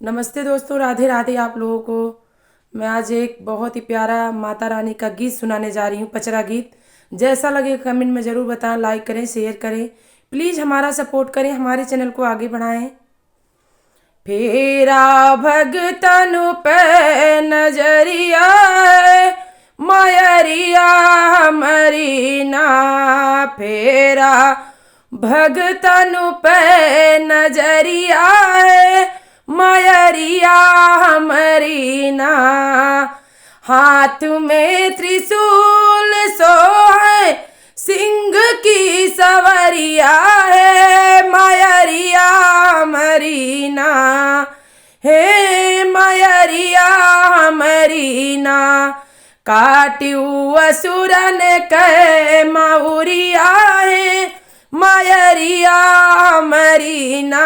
नमस्ते दोस्तों, राधे राधे आप लोगों को। मैं आज एक बहुत ही प्यारा माता रानी का गीत सुनाने जा रही हूँ, पचरा गीत। जैसा लगे कमेंट में ज़रूर बताएं, लाइक करें, शेयर करें। प्लीज़ हमारा सपोर्ट करें, हमारे चैनल को आगे बढ़ाएं। फेरा भगतन पे नजरिया है, मयरिया हमारी ना। फेरा भगतन पे नजरिया है, मयरिया हमारी ना। हाथ में त्रिशूल सोहे, सिंह की सवरिया है, मयरिया हमारी ना। हे मयरिया हमारी ना। काट्यू असुरन के मऊरिया है, मयरिया हमारी ना।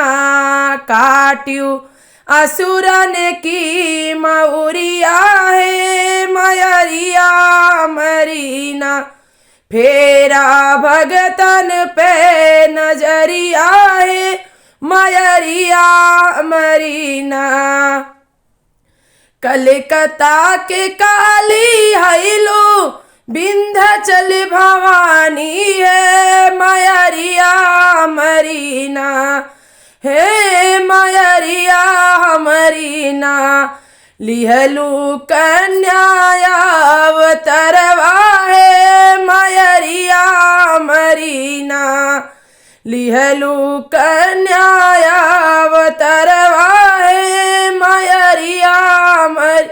काट्यू असुरन की मऊरिया है, मयरिया हमारी ना। फेरा भगतन पे नजरिया है, मयरिया हमारी ना। कलकत्ता के काली हैलो, विंध्याचल भवानी है, मयरिया हमारी ना। हे मयरिया हमारी ना। लिहलू कन्या अवतरवा है, मयरिया हमारी ना। लिहलू कन्या अवतरवा है, मयरिया हमारी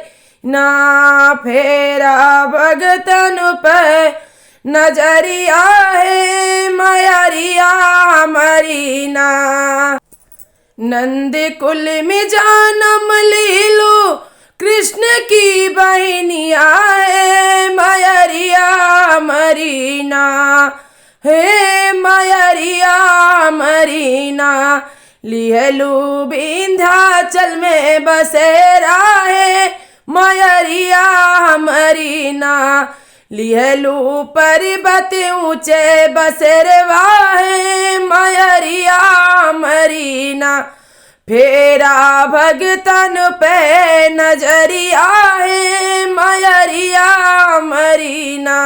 ना। फेरा भगतन पे नजरिया है, मयरिया हमारी ना। नंद कुल में जन्म ले लो, कृष्ण की बहनिया है, मयरिया हमारी ना। हे मयरिया हमारी ना। लिहलू विंध्याचल में बसेरा है, मयरिया हमारी ना। लिहलू पर्वत ऊंचे बसेरवा है, मयरिया हमारी ना। फेरा भगतन पे नजरिया है, मयरिया हमारी ना।